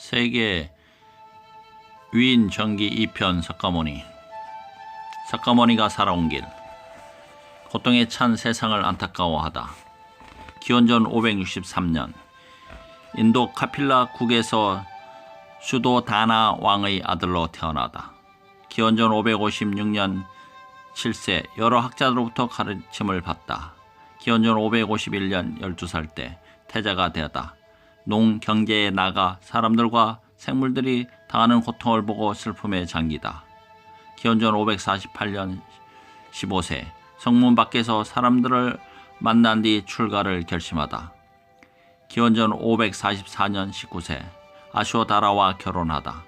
세계 위인 전기 2편 석가모니. 석가모니가 살아온 길. 고통에 찬 세상을 안타까워하다. 기원전 563년 인도 카필라 국에서 수도다나 왕의 아들로 태어나다. 기원전 556년 7세 여러 학자들로부터 가르침을 받다. 기원전 551년 12살 때 태자가 되었다. 농경제에 나가 사람들과 생물들이 당하는 고통을 보고 슬픔에 잠기다. 기원전 548년 15세 성문 밖에서 사람들을 만난 뒤 출가를 결심하다. 기원전 544년 19세 아쇼다라와 결혼하다.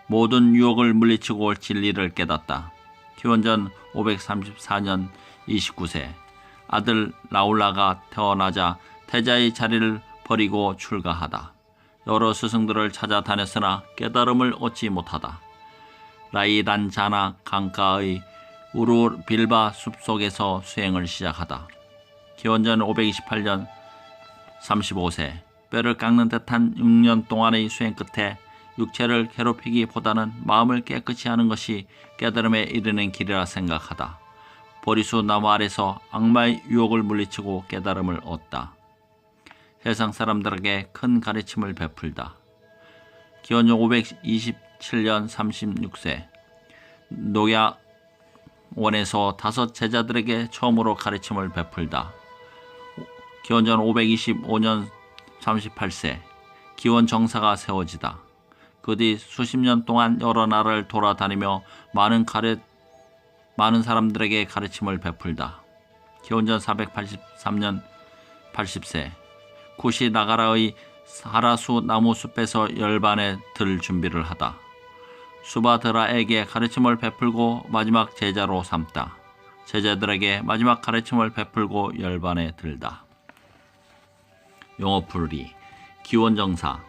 모든 유혹을 물리치고 진리를 깨닫다. 기원전 534년 29세 아들 라울라가 태어나자 태자의 자리를 버리고 출가하다. 여러 스승들을 찾아다녔으나 깨달음을 얻지 못하다. 라이란자나 강가의 우르빌바 숲속에서 수행을 시작하다. 기원전 528년 35세 뼈를 깎는 듯한 6년 동안의 수행 끝에 육체를 괴롭히기보다는 마음을 깨끗이 하는 것이 깨달음에 이르는 길이라 생각하다. 보리수 나무 아래서 악마의 유혹을 물리치고 깨달음을 얻다. 세상 사람들에게 큰 가르침을 베풀다. 기원전 527년 36세 녹야원에서 5 제자들에게 처음으로 가르침을 베풀다. 기원전 525년 38세 기원 정사가 세워지다. 그 뒤 수십 년 동안 여러 나라를 돌아다니며 많은 사람들에게 가르침을 베풀다. 기원전 483년 80세 쿠시 나가라의 사라수 나무 숲에서 열반에 들 준비를 하다. 수바드라에게 가르침을 베풀고 마지막 제자로 삼다. 제자들에게 마지막 가르침을 베풀고 열반에 들다. 용어풀이 기원정사.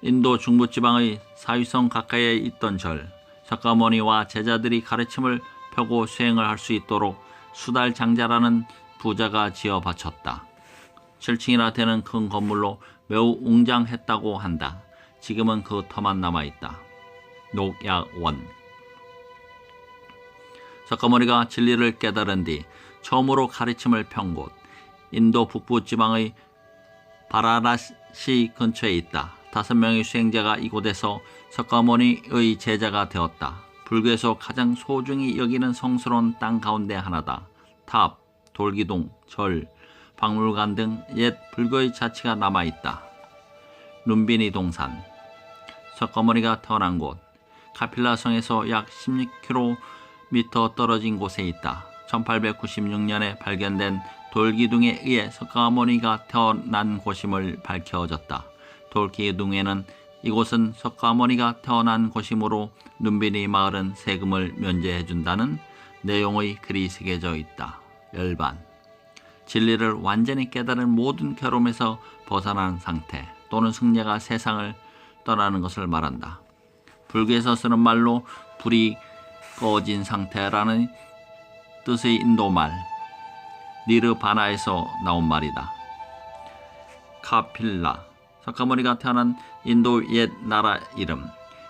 인도 중부지방의 사위성 가까이에 있던 절 석가모니와 제자들이 가르침을 펴고 수행을 할 수 있도록 수달장자라는 부자가 지어 바쳤다. 7층이나 되는 큰 건물로 매우 웅장했다고 한다. 지금은 그 터만 남아있다. 녹야원. 석가모니가 진리를 깨달은 뒤 처음으로 가르침을 편 곳 인도 북부 지방의 바라나시 근처에 있다. 5명의 수행자가 이곳에서 석가모니의 제자가 되었다. 불교에서 가장 소중히 여기는 성스러운 땅 가운데 하나다. 탑, 돌기둥, 절, 박물관 등 옛 불교의 자취가 남아있다. 룸비니 동산. 석가모니가 태어난 곳 카필라성에서 약 16km 떨어진 곳에 있다. 1896년에 발견된 돌기둥에 의해 석가모니가 태어난 곳임을 밝혀졌다. 돌기둥에는 이곳은 석가모니가 태어난 곳이므로 눈비니 마을은 세금을 면제해준다는 내용의 글이 새겨져 있다. 열반. 진리를 완전히 깨달은 모든 괴로움에서 벗어난 상태 또는 승려가 세상을 떠나는 것을 말한다. 불교에서 쓰는 말로 불이 꺼진 상태라는 뜻의 인도말 니르바나에서 나온 말이다. 카필라. 석가모니가 태어난 인도 옛 나라 이름.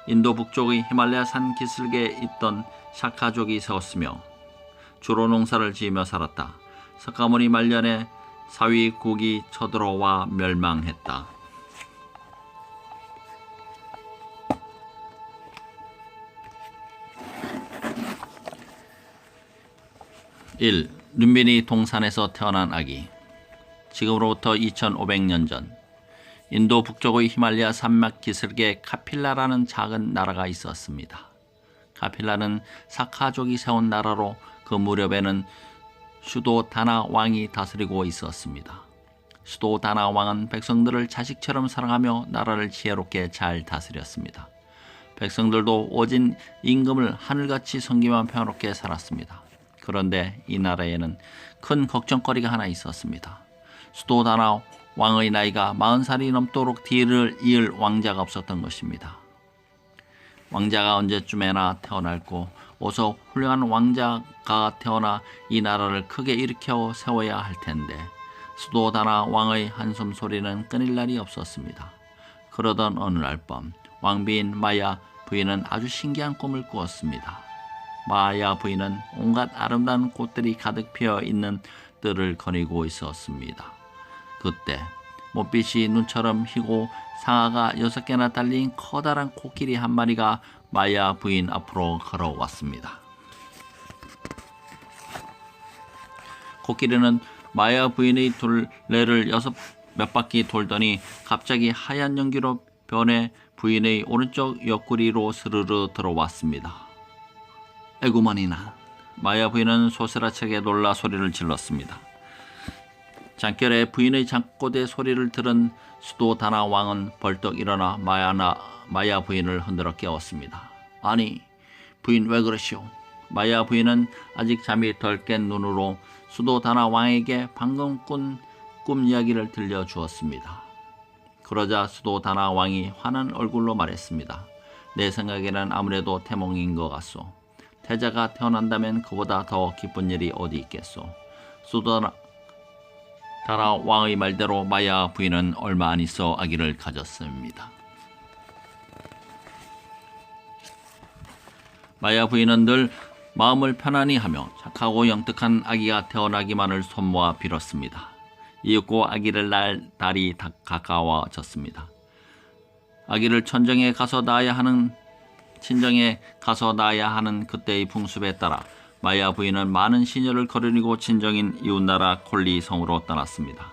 인도 북쪽의 히말라야 산 기슭에 있던 샤카족이 세웠으며 주로 농사를 지으며 살았다. 석가모니 말년에 사위국이 쳐들어와 멸망했다. 1. 눈비니 동산에서 태어난 아기. 지금으로부터 2500년 전 인도 북쪽의 히말라야 산맥 기슭에 카필라라는 작은 나라가 있었습니다. 카필라는 사카족이 세운 나라로 그 무렵에는 수도다나 왕이 다스리고 있었습니다. 수도다나 왕은 백성들을 자식처럼 사랑하며 나라를 지혜롭게 잘 다스렸습니다. 백성들도 오진 임금을 하늘같이 섬기며 평화롭게 살았습니다. 그런데 이 나라에는 큰 걱정거리가 하나 있었습니다. 수도다나 왕의 나이가 40살이 넘도록 뒤를 이을 왕자가 없었던 것입니다. 왕자가 언제쯤에나 태어날고 어서 훌륭한 왕자가 태어나 이 나라를 크게 일으켜 세워야 할 텐데 수도다나 왕의 한숨 소리는 끊일 날이 없었습니다. 그러던 어느 날 밤 왕비인 마야 부인은 아주 신기한 꿈을 꾸었습니다. 마야 부인은 온갖 아름다운 꽃들이 가득 피어 있는 뜰을 거니고 있었습니다. 그때 못빛이 눈처럼 희고 상아가 6개나 달린 커다란 코끼리 한 마리가 마야 부인 앞으로 걸어왔습니다. 코끼리는 마야 부인의 둘레를 몇 바퀴 돌더니 갑자기 하얀 연기로 변해 부인의 오른쪽 옆구리로 스르르 들어왔습니다. 에구머니나. 마야 부인은 소스라치게 놀라 소리를 질렀습니다. 잠결에 부인의 잠꼬대 소리를 들은 수도다나 왕은 벌떡 일어나 마야 부인을 흔들어 깨웠습니다. 아니, 부인 왜 그러시오? 마야 부인은 아직 잠이 덜 깬 눈으로 수도다나 왕에게 방금 꾼 꿈 이야기를 들려주었습니다. 그러자 수도다나 왕이 환한 얼굴로 말했습니다. 내 생각에는 아무래도 태몽인 것 같소. 태자가 태어난다면 그보다 더 기쁜 일이 어디 있겠소. 수도다나 왕의 말대로 마야 부인은 얼마 안 있어 아기를 가졌습니다. 마야 부인은 늘 마음을 편안히 하며 착하고 영특한 아기가 태어나기만을 손모아 빌었습니다. 이윽고 아기를 낳을 달이 가까워졌습니다. 아기를 친정에 가서 낳아야 하는 그때의 풍습에 따라 마야 부인은 많은 시녀를 거느리고 친정인 이웃나라 콜리 성으로 떠났습니다.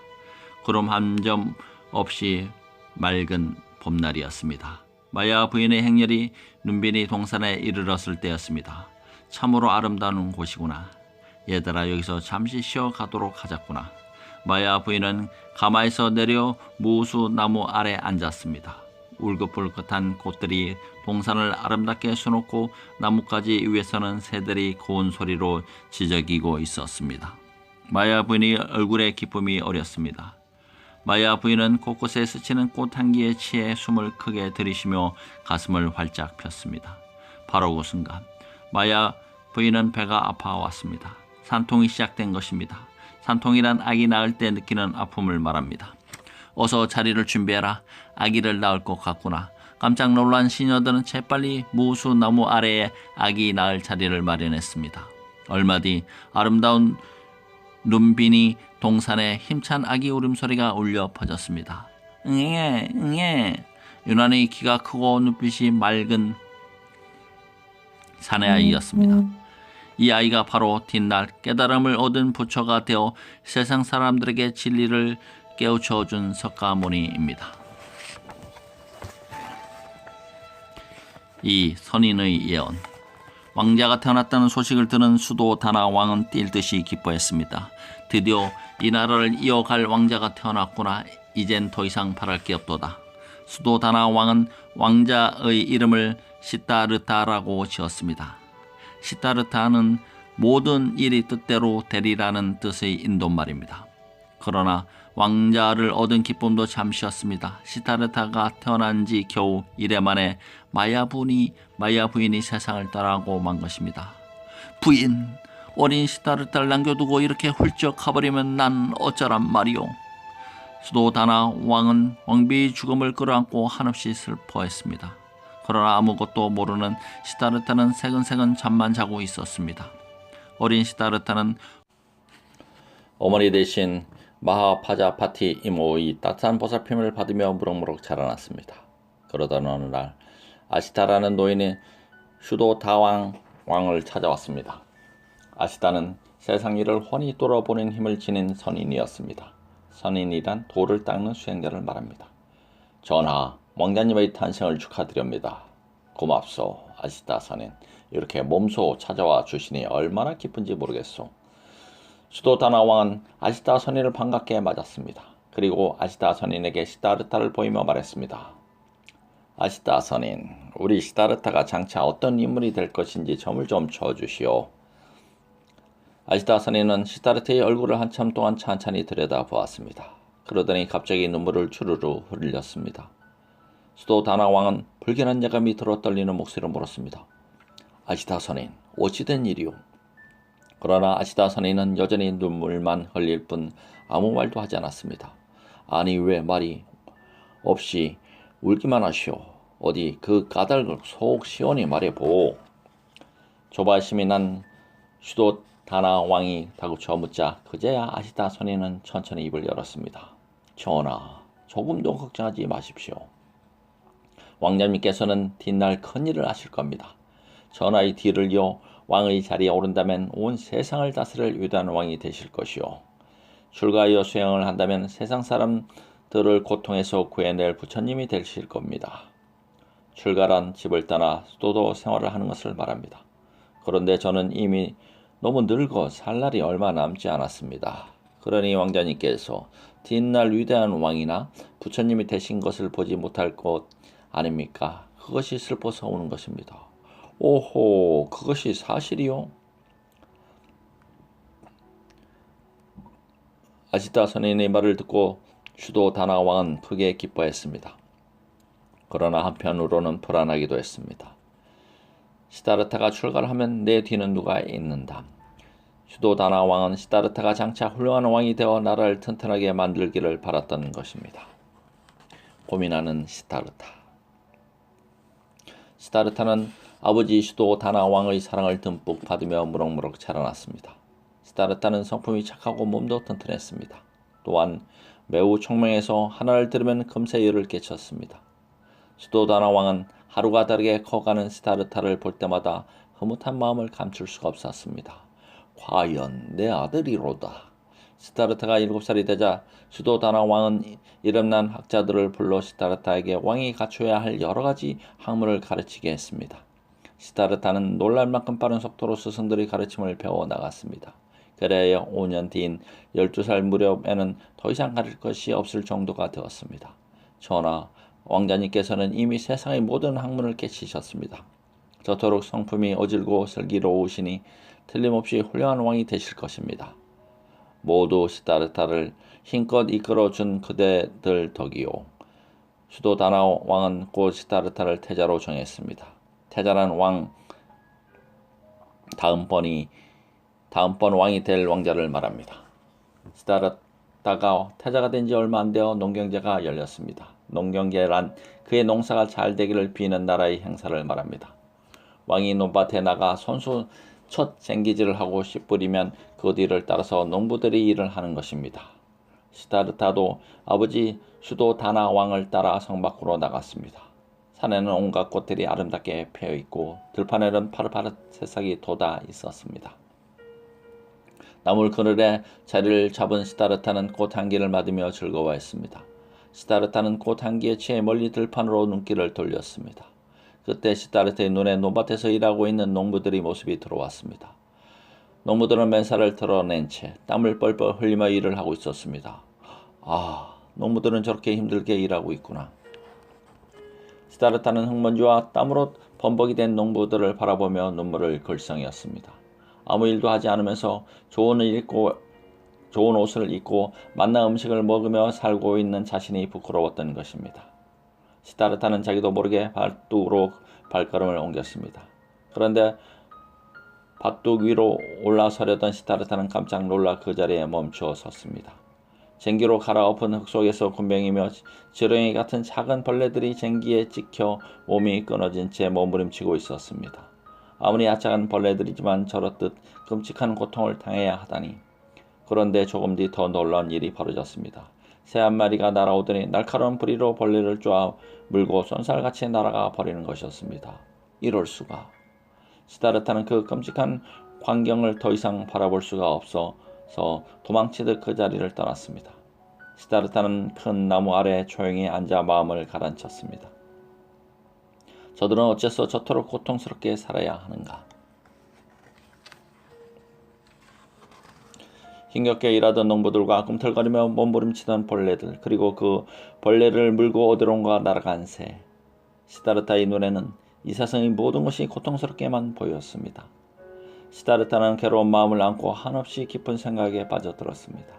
구름 한 점 없이 맑은 봄날이었습니다. 마야 부인의 행렬이 눈비니 동산에 이르렀을 때였습니다. 참으로 아름다운 곳이구나. 얘들아, 여기서 잠시 쉬어 가도록 하자꾸나. 마야 부인은 가마에서 내려 무수 나무 아래 앉았습니다. 울긋불긋한 꽃들이 동산을 아름답게 수놓고 나뭇가지 위에서는 새들이 고운 소리로 지저귀고 있었습니다. 마야 부인의 얼굴에 기쁨이 어렸습니다. 마야 부인은 곳곳에 스치는 꽃 향기에 취해 숨을 크게 들이쉬며 가슴을 활짝 폈습니다. 바로 그 순간 마야 부인은 배가 아파왔습니다. 산통이 시작된 것입니다. 산통이란 아기 낳을 때 느끼는 아픔을 말합니다. 어서 자리를 준비해라. 아기를 낳을 것 같구나. 깜짝 놀란 시녀들은 재빨리 무수 나무 아래에 아기 낳을 자리를 마련했습니다. 얼마 뒤 아름다운 눈비니 동산에 힘찬 아기 울음소리가 울려 퍼졌습니다. 응애 응애. 유난히 키가 크고 눈빛이 맑은 사내아이였습니다. 이 아이가 바로 뒷날 깨달음을 얻은 부처가 되어 세상 사람들에게 진리를 깨우쳐준 석가모니입니다. 이 선인의 예언. 왕자가 태어났다는 소식을 들은 수도다나 왕은 뛸 듯이 기뻐했습니다. 드디어 이 나라를 이어갈 왕자가 태어났구나. 이젠 더 이상 바랄 게 없도다. 수도다나 왕은 왕자의 이름을 시타르타라고 지었습니다. 시타르타는 모든 일이 뜻대로 되리라는 뜻의 인도말입니다. 그러나 왕자를 얻은 기쁨도 잠시였습니다. 시타르타가 태어난 지 겨우 1해 만에 마야 부인이 세상을 떠나고 만 것입니다. 부인, 어린 시타르타를 남겨두고 이렇게 훌쩍 가버리면 난 어쩌란 말이오. 수도다나 왕은 왕비의 죽음을 끌어안고 한없이 슬퍼했습니다. 그러나 아무것도 모르는 시타르타는 새근새근 잠만 자고 있었습니다. 어린 시타르타는 어머니 대신 마하파자파티 이모의 따뜻한 보살핌을 받으며 무럭무럭 자라났습니다. 그러던 어느 날 아시타라는 노인이 수도다왕 왕을 찾아왔습니다. 아시타는 세상 일을 훤히 돌아보는 힘을 지닌 선인이었습니다. 선인이란 돌을 닦는 수행자를 말합니다. 전하, 왕자님의 탄생을 축하드립니다. 고맙소, 아시타 선인. 이렇게 몸소 찾아와 주시니 얼마나 기쁜지 모르겠소. 수도다나 왕은 아시타 선인을 반갑게 맞았습니다. 그리고 아시타 선인에게 시타르타를 보이며 말했습니다. 아시타 선인, 우리 시타르타가 장차 어떤 인물이 될 것인지 점을 좀 쳐주시오. 아시타 선인은 시타르타의 얼굴을 한참 동안 찬찬히 들여다보았습니다. 그러더니 갑자기 눈물을 주르르 흘렸습니다. 수도다나 왕은 불길한 예감이 들어 떨리는 목소리로 물었습니다. 아시타 선인, 어찌된 일이오? 그러나 아시타 선인은 여전히 눈물만 흘릴 뿐 아무 말도 하지 않았습니다. 아니, 왜 말이 없이 울기만 하시오. 어디 그 까닭을 속 시원히 말해보. 조바심이 난 슈도 다나 왕이 다구쳐 묻자 그제야 아시다 선인은 천천히 입을 열었습니다. 전하, 조금도 걱정하지 마십시오. 왕자님께서는 뒷날 큰일을 하실 겁니다. 전하의 뒤를 이어 왕의 자리에 오른다면 온 세상을 다스릴 위대한 왕이 되실 것이요. 출가하여 수행을 한다면 세상 사람들을 고통에서 구해낼 부처님이 되실 겁니다. 출가란 집을 떠나 수도도 생활을 하는 것을 말합니다. 그런데 저는 이미 너무 늙어 살 날이 얼마 남지 않았습니다. 그러니 왕자님께서 뒷날 위대한 왕이나 부처님이 되신 것을 보지 못할 것 아닙니까? 그것이 슬퍼서 우는 것입니다. 오호, 그것이 사실이요? 아시다 선인의 말을 듣고 슈도 다나 왕은 크게 기뻐했습니다. 그러나 한편으로는 불안하기도 했습니다. 시다르타가 출가를 하면 내 뒤는 누가 잇는다. 슈도 다나 왕은 시다르타가 장차 훌륭한 왕이 되어 나라를 튼튼하게 만들기를 바랐던 것입니다. 고민하는 시다르타. 시다르타는 아버지 슈도 다나 왕의 사랑을 듬뿍 받으며 무럭무럭 자라났습니다. 시다르타는 성품이 착하고 몸도 튼튼했습니다. 또한 매우 총명해서 하나를 들으면 금세 열을 끼쳤습니다. 슈도 다나 왕은 하루가 다르게 커가는 시다르타를 볼 때마다 흐뭇한 마음을 감출 수가 없었습니다. 과연 내 아들이로다. 시다르타가 7살이 되자 슈도 다나 왕은 이름난 학자들을 불러 시다르타에게 왕이 갖춰야 할 여러 가지 학문을 가르치게 했습니다. 시다르타는 놀랄 만큼 빠른 속도로 스승들의 가르침을 배워 나갔습니다. 그래야 5년 뒤인 12살 무렵에는 더 이상 가르칠 것이 없을 정도가 되었습니다. 전하, 왕자님께서는 이미 세상의 모든 학문을 깨치셨습니다. 저토록 성품이 어질고 슬기로우시니 틀림없이 훌륭한 왕이 되실 것입니다. 모두 시다르타를 힘껏 이끌어준 그대들 덕이요. 슈도 다나 왕은 곧 시다르타를 태자로 정했습니다. 태자란 왕 다음번 왕이 될 왕자를 말합니다. 시다르타가 태자가 된 지 얼마 안 되어 농경제가 열렸습니다. 농경제란 그의 농사가 잘 되기를 비는 나라의 행사를 말합니다. 왕이 논밭에 나가 손수 첫 쟁기질을 하고 씨 뿌리면 그 뒤를 따라서 농부들이 일을 하는 것입니다. 시다르타도 아버지 슈도 다나 왕을 따라 성 밖으로 나갔습니다. 산에는 온갖 꽃들이 아름답게 피어있고 들판에는 파릇파릇 새싹이 돋아 있었습니다. 나물 그늘에 자리를 잡은 시다르타는 꽃 향기를 맡으며 즐거워했습니다. 시다르타는 꽃 향기에 취해 멀리 들판으로 눈길을 돌렸습니다. 그때 시다르타의 눈에 논밭에서 일하고 있는 농부들의 모습이 들어왔습니다. 농부들은 맨살을 털어낸 채 땀을 뻘뻘 흘리며 일을 하고 있었습니다. 아, 농부들은 저렇게 힘들게 일하고 있구나. 시다르타는 흙먼지와 땀으로 범벅이 된 농부들을 바라보며 눈물을 글썽였습니다. 아무 일도 하지 않으면서 좋은 옷을 입고 맛난 음식을 먹으며 살고 있는 자신이 부끄러웠던 것입니다. 시다르타는 자기도 모르게 밭둑으로 발걸음을 옮겼습니다. 그런데 밭둑 위로 올라서려던 시다르타는 깜짝 놀라 그 자리에 멈추어 섰습니다. 쟁기로 갈아엎은 흙 속에서 굼벵이며 지렁이 같은 작은 벌레들이 쟁기에 찍혀 몸이 끊어진 채 몸부림치고 있었습니다. 아무리 야짝한 벌레들이지만 저렇듯 끔찍한 고통을 당해야 하다니. 그런데 조금 뒤 더 놀라운 일이 벌어졌습니다. 새 한 마리가 날아오더니 날카로운 부리로 벌레를 쪼아 물고 쏜살같이 날아가 버리는 것이었습니다. 이럴 수가. 시다르타는 그 끔찍한 광경을 더 이상 바라볼 수가 없어서 도망치듯 그 자리를 떠났습니다. 시다르타는 큰 나무 아래 조용히 앉아 마음을 가라앉혔습니다. 저들은 어째서 저토록 고통스럽게 살아야 하는가. 힘겹게 일하던 농부들과 꿈틀거리며 몸부림치던 벌레들, 그리고 그 벌레를 물고 어디론가 날아간 새. 시다르타의 눈에는 이 세상의 모든 것이 고통스럽게만 보였습니다. 시다르타는 괴로운 마음을 안고 한없이 깊은 생각에 빠져들었습니다.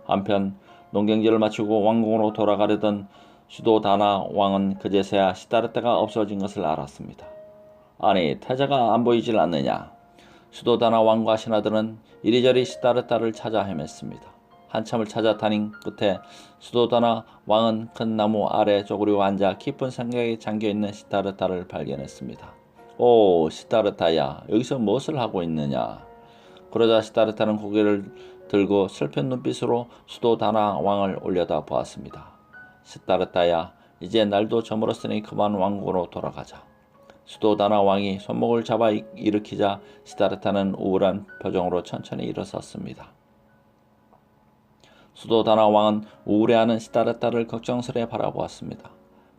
한편 농경지를 마치고 왕궁으로 돌아가려던 슈도 다나 왕은 그제서야 시다르타가 없어진 것을 알았습니다. 아니, 태자가 안 보이질 않느냐. 슈도 다나 왕과 신하들은 이리저리 시다르타를 찾아 헤맸습니다. 한참을 찾아 다닌 끝에 수도다나 왕은 큰 나무 아래 쪼그리고 앉아 깊은 생각에 잠겨있는 시타르타를 발견했습니다. 오, 시타르타야, 여기서 무엇을 하고 있느냐? 그러자 시타르타는 고개를 들고 슬픈 눈빛으로 수도다나 왕을 올려다 보았습니다. 시타르타야, 이제 날도 저물었으니 그만 왕국으로 돌아가자. 수도다나 왕이 손목을 잡아 일으키자 시타르타는 우울한 표정으로 천천히 일어섰습니다. 수도다나 왕은 우울해하는 시타르타를 걱정스레 바라보았습니다.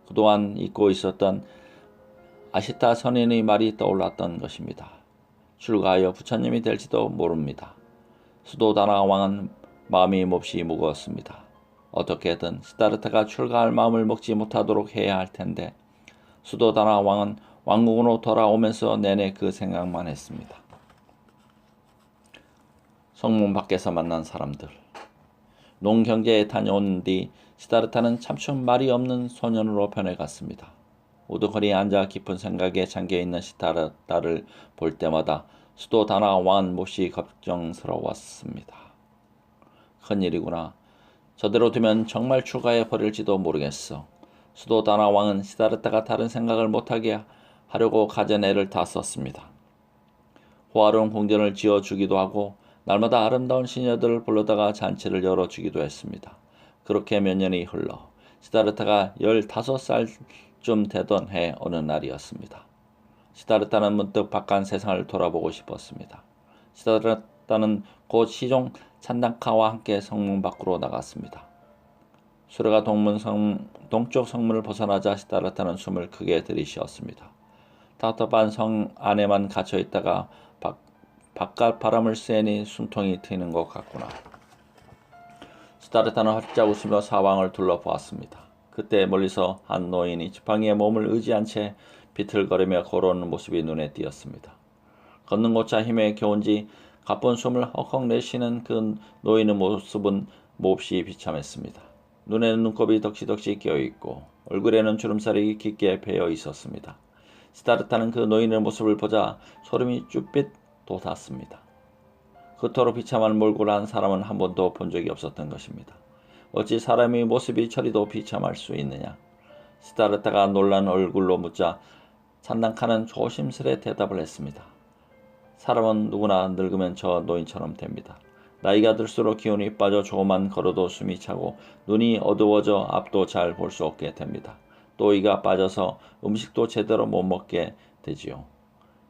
그동안 잊고 있었던 아시타 선인의 말이 떠올랐던 것입니다. 출가하여 부처님이 될지도 모릅니다. 수도다나 왕은 마음이 몹시 무거웠습니다. 어떻게든 시타르타가 출가할 마음을 먹지 못하도록 해야 할 텐데 수도다나 왕은 왕국으로 돌아오면서 내내 그 생각만 했습니다. 성문 밖에서 만난 사람들. 농경제에 다녀온 뒤 시타르타는 참춤 말이 없는 소년으로 변해갔습니다. 우두커니 앉아 깊은 생각에 잠겨있는 시타르타를 볼 때마다 수도다나 왕은 몹시 걱정스러웠습니다. 큰일이구나. 저대로 두면 정말 출가해 버릴지도 모르겠어. 수도다나 왕은 시타르타가 다른 생각을 못하게 하려고 가진 애를 다 썼습니다. 호화로운 궁전을 지어주기도 하고 날마다 아름다운 시녀들을 불러다가 잔치를 열어주기도 했습니다. 그렇게 몇 년이 흘러 시타르타가 15살쯤 되던 해 어느 날이었습니다. 시타르타는 문득 바깥 세상을 돌아보고 싶었습니다. 시타르타는 곧 시종 찬당카와 함께 성문 밖으로 나갔습니다. 수레가 동쪽 성문을 벗어나자 시타르타는 숨을 크게 들이쉬었습니다. 답답한 성 안에만 갇혀 있다가 바깥 바람을 쐬니 숨통이 트이는 것 같구나. 시타르타는 활짝 웃으며 사방을 둘러보았습니다. 그때 멀리서 한 노인이 지팡이에 몸을 의지한 채 비틀거리며 걸어오는 모습이 눈에 띄었습니다. 걷는 곳자 힘에 겨운지 가쁜 숨을 헉헉 내쉬는 그 노인의 모습은 몹시 비참했습니다. 눈에는 눈곱이 덕시덕시 끼어있고 얼굴에는 주름살이 깊게 배어 있었습니다. 시타르타는 그 노인의 모습을 보자 소름이 쭈삣 돋았습니다. 그토록 비참한 몰골을 한 사람은 한 번도 본 적이 없었던 것입니다. 어찌 사람의 모습이 저리도 비참할 수 있느냐? 시타르타가 놀란 얼굴로 묻자 찬당카는 조심스레 대답을 했습니다. 사람은 누구나 늙으면 저 노인처럼 됩니다. 나이가 들수록 기운이 빠져 조금만 걸어도 숨이 차고 눈이 어두워져 앞도 잘 볼 수 없게 됩니다. 또 이가 빠져서 음식도 제대로 못 먹게 되지요.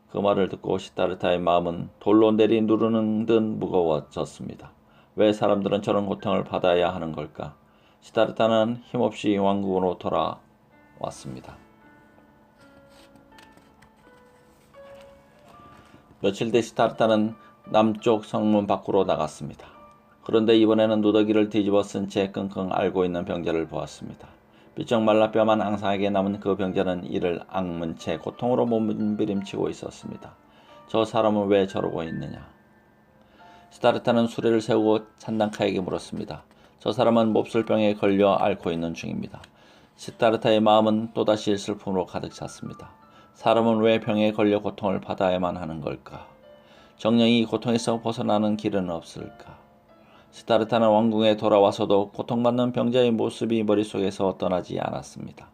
그 말을 듣고 시타르타의 마음은 돌로 내리 누르는 듯 무거워졌습니다. 왜 사람들은 저런 고통을 받아야 하는 걸까? 시타르타는 힘없이 왕국으로 돌아왔습니다. 며칠 뒤 시타르타는 남쪽 성문 밖으로 나갔습니다. 그런데 이번에는 누더기를 뒤집어 쓴 채 끙끙 앓고 있는 병자를 보았습니다. 삐쩍 말라 뼈만 앙상하게 남은 그 병자는 이를 악문 채 고통으로 몸부림치고 있었습니다. 저 사람은 왜 저러고 있느냐? 시타르타는 수레를 세우고 찬당카에게 물었습니다. 저 사람은 몹쓸 병에 걸려 앓고 있는 중입니다. 시타르타의 마음은 또다시 슬픔으로 가득 찼습니다. 사람은 왜 병에 걸려 고통을 받아야만 하는 걸까? 정령이 고통에서 벗어나는 길은 없을까? 시타르타는 왕궁에 돌아와서도 고통받는 병자의 모습이 머릿속에서 떠나지 않았습니다.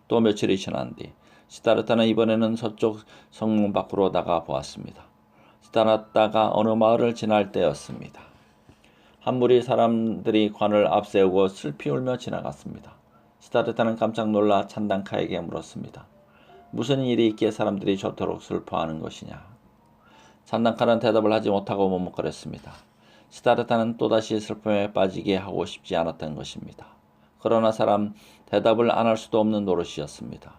또 며칠이 지난 뒤 시타르타는 이번에는 서쪽 성문 밖으로 나가 보았습니다. 시타르타가 어느 마을을 지날 때였습니다. 한 무리 사람들이 관을 앞세우고 슬피 울며 지나갔습니다. 시타르타는 깜짝 놀라 찬당카에게 물었습니다. 무슨 일이 있기에 사람들이 저토록 슬퍼하는 것이냐? 찬당카는 대답을 하지 못하고 머뭇거렸습니다. 시타르타는 또다시 슬픔에 빠지게 하고 싶지 않았던 것입니다. 그러나 대답을 안 할 수도 없는 노릇이었습니다.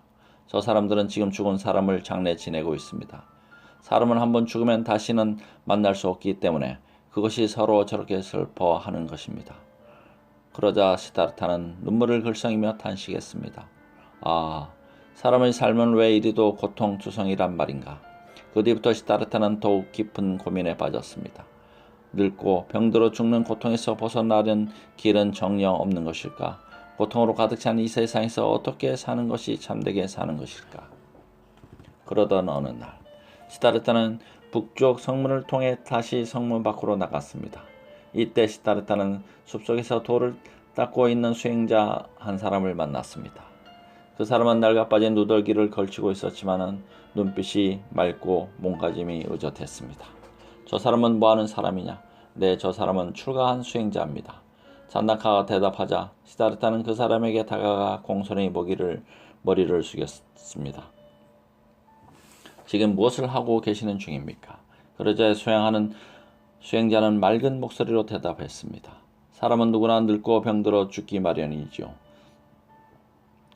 저 사람들은 지금 죽은 사람을 장례 지내고 있습니다. 사람은 한번 죽으면 다시는 만날 수 없기 때문에 그것이 서로 저렇게 슬퍼하는 것입니다. 그러자 시타르타는 눈물을 글썽이며 탄식했습니다. 아, 사람의 삶은 왜 이리도 고통투성이란 말인가. 그 뒤부터 시타르타는 더욱 깊은 고민에 빠졌습니다. 늙고 병들어 죽는 고통에서 벗어나는 길은 정녕 없는 것일까? 고통으로 가득 찬 이 세상에서 어떻게 사는 것이 참되게 사는 것일까? 그러던 어느 날 시타르타는 북쪽 성문을 통해 다시 성문 밖으로 나갔습니다. 이때 시다르타는 숲속에서 돌을 닦고 있는 수행자 한 사람을 만났습니다. 그 사람은 낡아 빠진 누더기를 걸치고 있었지만은 눈빛이 맑고 몸가짐이 의젓했습니다. 저 사람은 뭐하는 사람이냐? 네, 저 사람은 출가한 수행자입니다. 잔나카가 대답하자 시다르타는 그 사람에게 다가가 공손히 머리를 숙였습니다. 지금 무엇을 하고 계시는 중입니까? 그러자 수행자는 맑은 목소리로 대답했습니다. 사람은 누구나 늙고 병들어 죽기 마련이지요.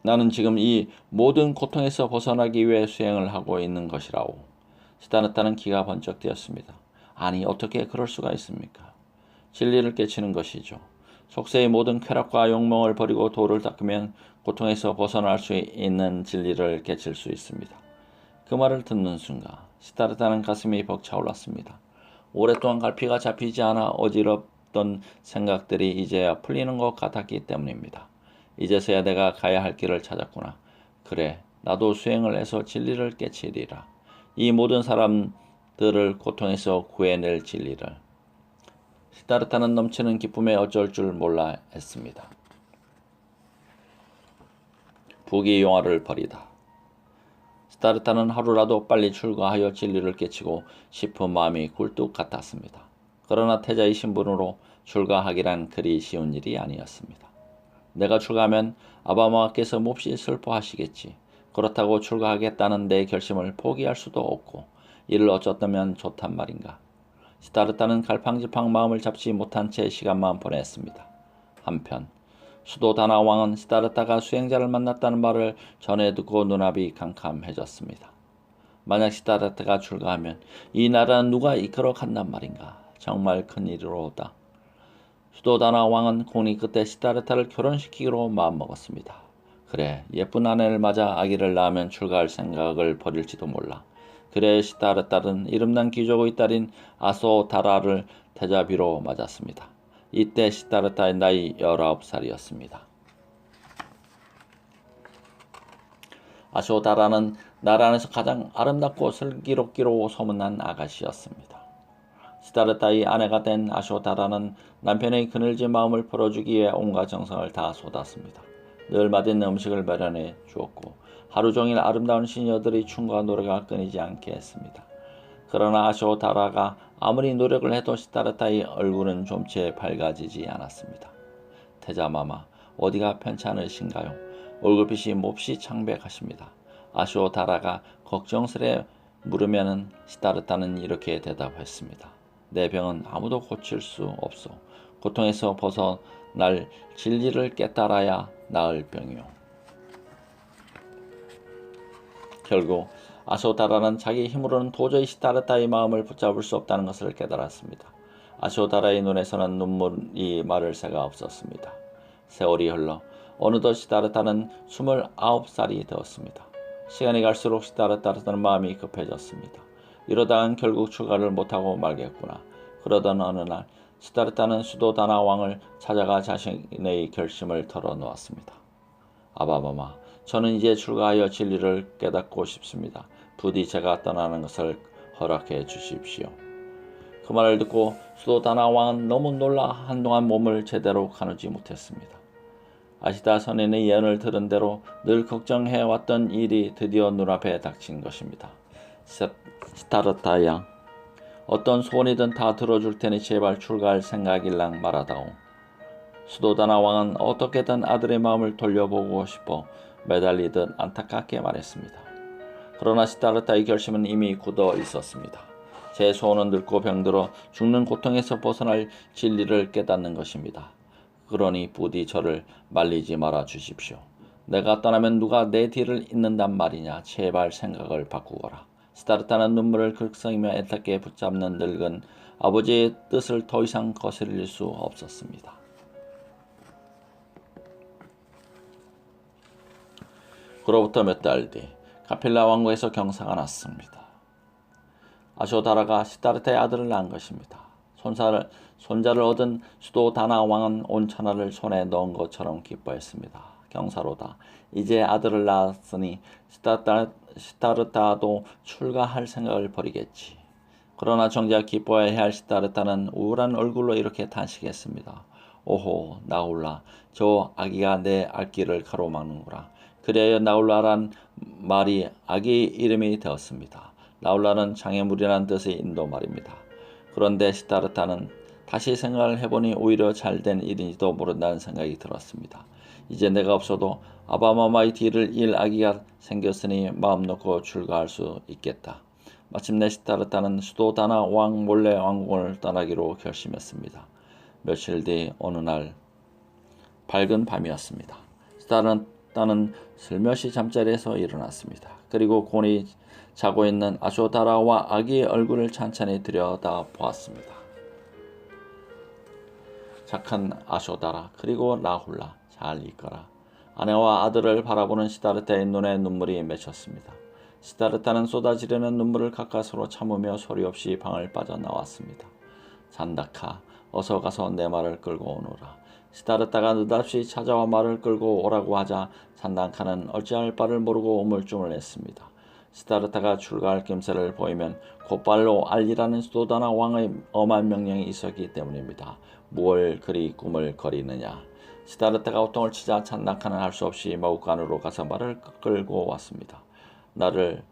나는 지금 이 모든 고통에서 벗어나기 위해 수행을 하고 있는 것이라오. 시다르타는 기가 번쩍 뛰었습니다. 아니, 어떻게 그럴 수가 있습니까? 진리를 깨치는 것이죠. 속세의 모든 쾌락과 욕망을 버리고 도를 닦으면 고통에서 벗어날 수 있는 진리를 깨칠 수 있습니다. 그 말을 듣는 순간 시다르타는 가슴이 벅차올랐습니다. 오랫동안 갈피가 잡히지 않아 어지럽던 생각들이 이제야 풀리는 것 같았기 때문입니다. 이제서야 내가 가야 할 길을 찾았구나. 그래, 나도 수행을 해서 진리를 깨치리라. 이 모든 사람들을 고통에서 구해낼 진리를. 시다르타는 넘치는 기쁨에 어쩔 줄 몰라 했습니다. 부귀영화를 버리다. 시다르타는 하루라도 빨리 출가하여 진리를 깨치고 싶은 마음이 굴뚝 같았습니다. 그러나 태자의 신분으로 출가하기란 그리 쉬운 일이 아니었습니다. 내가 출가하면 아바마와께서 몹시 슬퍼하시겠지. 그렇다고 출가하겠다는 내 결심을 포기할 수도 없고 이를 어쩌다면 좋단 말인가. 시다르타는 갈팡질팡 마음을 잡지 못한 채 시간만 보냈습니다. 한편 수도 다나 왕은 시다르타가 수행자를 만났다는 말을 전해 듣고 눈앞이 캄캄해졌습니다. 만약 시다르타가 출가하면 이 나라는 누가 이끌어 간단 말인가. 정말 큰일이로다. 수도 다나 왕은 공리 끝에 시다르타를 결혼시키기로 마음먹었습니다. 그래, 예쁜 아내를 맞아 아기를 낳으면 출가할 생각을 버릴지도 몰라. 그래, 시다르타는 이름난 귀족의 딸인 아소다라를 태자비로 맞았습니다. 이때 시다르타의 나이 19살이었습니다. 아소다라는 나라 안에서 가장 아름답고 슬기롭기로 소문난 아가씨였습니다. 시다르타의 아내가 된 아소다라는 남편의 그늘진 마음을 풀어주기 위해 온갖 정성을 다 쏟았습니다. 늘 맛있는 음식을 마련해 주었고 하루 종일 아름다운 시녀들의 춤과 노래가 끊이지 않게 했습니다. 그러나 아소다라가 아무리 노력을 해도 시다르타의 얼굴은 좀 채 밝아지지 않았습니다. 태자마마, 어디가 편찮으신가요? 얼굴빛이 몹시 창백하십니다. 아소다라가 걱정스레 물으면은 시다르타는 이렇게 대답했습니다. 내 병은 아무도 고칠 수 없소. 고통에서 벗어날 진리를 깨달아야 나을 병이요. 결국 아소다라는 자기 힘으로는 도저히 시다르타의 마음을 붙잡을 수 없다는 것을 깨달았습니다. 아소다라의 눈에서는 눈물이 마를 새가 없었습니다. 세월이 흘러 어느덧 시다르타는 29살이 되었습니다. 시간이 갈수록 시다르타는 마음이 급해졌습니다. 이러다간 결국 출가를 못하고 말겠구나. 그러던 어느 날 시다르타는 수도 다나 왕을 찾아가 자신의 결심을 털어놓았습니다. 아바마마, 저는 이제 출가하여 진리를 깨닫고 싶습니다. 부디 제가 떠나는 것을 허락해 주십시오. 그 말을 듣고 수도 다나 왕은 너무 놀라 한동안 몸을 제대로 가누지 못했습니다. 아시다 선인의 예언을 들은 대로 늘 걱정해왔던 일이 드디어 눈앞에 닥친 것입니다. 시다르타 양, 어떤 소원이든 다 들어줄 테니 제발 출가할 생각일랑 말하다오. 수도 다나 왕은 어떻게든 아들의 마음을 돌려보고 싶어 매달리듯 안타깝게 말했습니다. 그러나 시다르타의 결심은 이미 굳어 있었습니다. 제 소원은 늙고 병들어 죽는 고통에서 벗어날 진리를 깨닫는 것입니다. 그러니 부디 저를 말리지 말아 주십시오. 내가 떠나면 누가 내 뒤를 잇는단 말이냐. 제발 생각을 바꾸거라. 시다르타는 눈물을 글썽이며 애타게 붙잡는 늙은 아버지의 뜻을 더 이상 거스릴 수 없었습니다. 그로부터 몇 달 뒤 카필라 왕국에서 경사가 났습니다. 아소다라가 시다르타의 아들을 낳은 것입니다. 손자를 얻은 수도 다나 왕은 온 천하를 손에 넣은 것처럼 기뻐했습니다. 경사로다. 이제 아들을 낳았으니 시다르타도 출가할 생각을 버리겠지. 그러나 정작 기뻐해야 할 시다르타는 우울한 얼굴로 이렇게 탄식했습니다. 오호, 나홀라, 저 아기가 내 앞길을 가로막는구나. 그래야 나홀라란 말이 아기 이름이 되었습니다. 나홀라는 장애물이라는 뜻의 인도 말입니다. 그런데 시다르타는 다시 생각을 해보니 오히려 잘된 일인지도 모른다는 생각이 들었습니다. 이제 내가 없어도 아바마마의 뒤를 이을 아기가 생겼으니 마음 놓고 출가할 수 있겠다. 마침내 시다르타는 수도 다나 왕 몰래 왕궁을 떠나기로 결심했습니다. 며칠 뒤 어느 날 밝은 밤이었습니다. 시다르타는 슬며시 잠자리에서 일어났습니다. 그리고 곤히 자고 있는 아쇼다라와 아기의 얼굴을 찬찬히 들여다보았습니다. 착한 아쇼다라, 그리고 라훌라, 잘 있거라. 아내와 아들을 바라보는 시다르타의 눈에 눈물이 맺혔습니다. 시다르타는 쏟아지려는 눈물을 가까스로 참으며 소리 없이 방을 빠져나왔습니다. 잔다카, 어서 가서 내 말을 끌고 오너라. 시다르타가 느닷없이 찾아와 말을 끌고 오라고 하자 잔다카는 어찌할 바를 모르고 우물쭈물했습니다. 시다르타가 출가할 낌새를 보이면 곧발로 알리라는 수도다나 왕의 엄한 명령이 있었기 때문입니다. 무얼 그리 꿈을 거리느냐. 시다르타가 호통을 치자 잔다카는 할 수 없이 마국간으로 가서 말을 끌고 왔습니다. 나를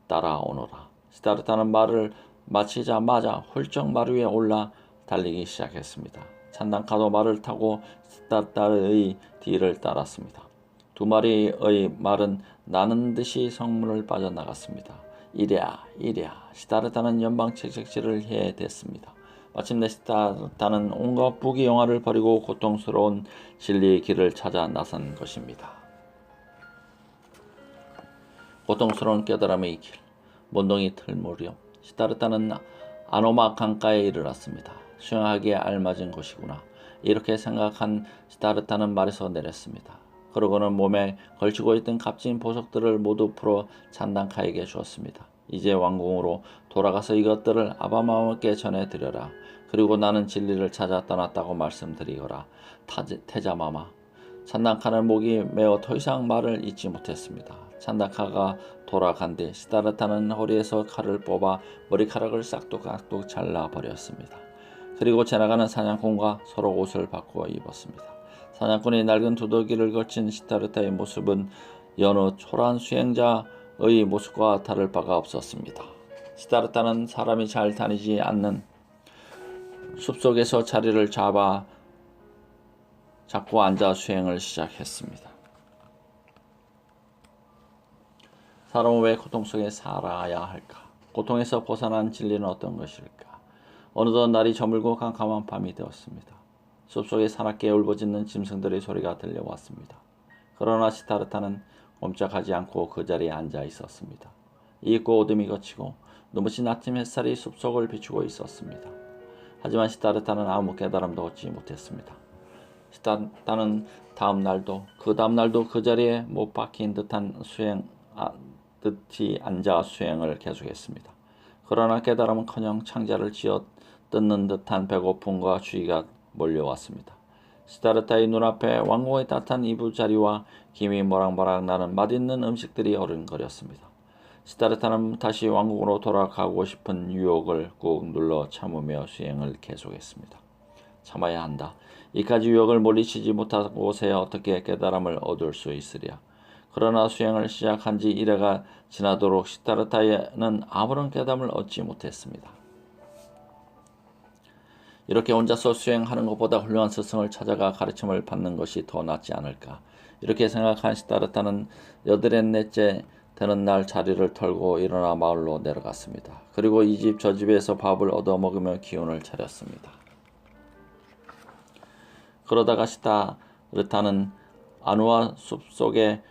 따라오너라. 시다르타는 말을 마치자마자 훌쩍 말 위에 올라 달리기 시작했습니다. 잔다카도 말을 타고 시다르타의 뒤를 따랐습니다. 두 마리의 말은 나는 듯이 성문을 빠져나갔습니다. 이랴 시다르타는 연방책책질을 해댔습니다. 마침내 시다르타는 온갖 부귀영화를 버리고 고통스러운 진리의 길을 찾아 나선 것입니다. 고통스러운 깨달음의 길, 몬동이 틀 무렵 시다르타는 아노마 강가에 이르렀습니다. 수영하기에 알맞은 곳이구나. 이렇게 생각한 시다르타는 말에서 내렸습니다. 그러고는 몸에 걸치고 있던 값진 보석들을 모두 풀어 잔다카에게 주었습니다. 이제 왕궁으로 돌아가서 이것들을 아바마마께 전해드려라. 그리고 나는 진리를 찾아 떠났다고 말씀드리거라. 태자마마. 잔다카는 목이 메어 더 이상 말을 잇지 못했습니다. 잔다카가 돌아간 뒤 시다르타는 허리에서 칼을 뽑아 머리카락을 싹둑싹둑 잘라버렸습니다. 그리고 지나가는 사냥꾼과 서로 옷을 바꾸어 입었습니다. 사냥꾼이 낡은 두더기를 걸친 시다르타의 모습은 여느 초라한 수행자의 모습과 다를 바가 없었습니다. 시다르타는 사람이 잘 다니지 않는 숲속에서 자리를 잡고 앉아 수행을 시작했습니다. 사람은 왜 고통 속에 살아야 할까? 고통에서 벗어난 진리는 어떤 것일까? 어느덧 날이 저물고 깜깜한 밤이 되었습니다. 숲속에 사납게 울부짖는 짐승들의 소리가 들려왔습니다. 그러나 시다르타는 꼼짝하지 않고 그 자리에 앉아 있었습니다. 이윽고 어둠이 걷히고 눈부신 아침 햇살이 숲속을 비추고 있었습니다. 하지만 시다르타는 아무 깨달음도 얻지 못했습니다. 시다르타는 다음 날도 그 자리에 못 박힌 듯한 듯이 앉아 수행을 계속했습니다. 그러나 깨달음은커녕 창자를 쥐어 뜯는 듯한 배고픔과 추위가 몰려왔습니다. 시다르타의 눈앞에 왕궁의 따뜻한 이부자리와 김이 모락모락 나는 맛있는 음식들이 어른거렸습니다. 시다르타는 다시 왕궁으로 돌아가고 싶은 유혹을 꾹 눌러 참으며 수행을 계속했습니다. 참아야 한다. 이까지 유혹을 물리치지 못한 곳에 어떻게 깨달음을 얻을 수 있으랴. 그러나 수행을 시작한 지 1회가 지나도록 시다르타는 아무런 깨달음을 얻지 못했습니다. 이렇게 혼자서 수행하는 것보다 훌륭한 스승을 찾아가 가르침을 받는 것이 더 낫지 않을까. 이렇게 생각한 시다르타는 8넷째 되는 날 자리를 털고 일어나 마을로 내려갔습니다. 그리고 이 집 저 집에서 밥을 얻어먹으며 기운을 차렸습니다. 그러다가 시다르타는 아누아 숲속에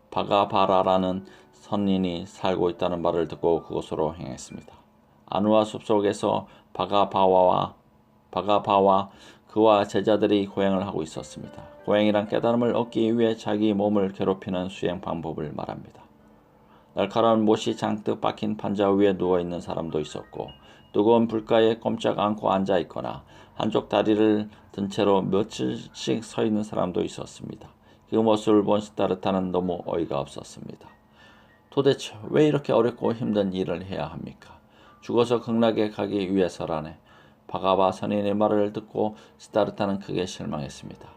바가바라라는 선인이 살고 있다는 말을 듣고 그곳으로 행했습니다. 아누아 숲속에서 바가바와 그와 제자들이 고행을 하고 있었습니다. 고행이란 깨달음을 얻기 위해 자기 몸을 괴롭히는 수행 방법을 말합니다. 날카로운 못이 잔뜩 박힌 판자 위에 누워있는 사람도 있었고 뜨거운 불가에 꼼짝 않고 앉아있거나 한쪽 다리를 든 채로 며칠씩 서 있는 사람도 있었습니다. 그 모습을 본 시다르타는 너무 어이가 없었습니다. 도대체 왜 이렇게 어렵고 힘든 일을 해야 합니까? 죽어서 극락에 가기 위해서라네. 바가바 선인의 말을 듣고 시다르타는 크게 실망했습니다.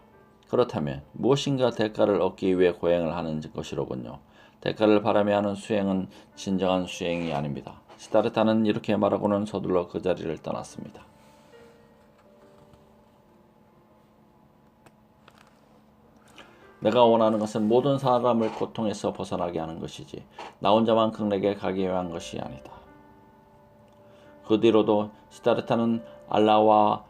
그렇다면 무엇인가 대가를 얻기 위해 고행을 하는 것이로군요. 대가를 바라며 하는 수행은 진정한 수행이 아닙니다. 시다르타는 이렇게 말하고는 서둘러 그 자리를 떠났습니다. 내가 원하는 것은 모든 사람을 고통에서 벗어나게 하는 것이지 나 혼자만 극락에 가기 위한 것이 아니다. 그 뒤로도 시다르타는 알라와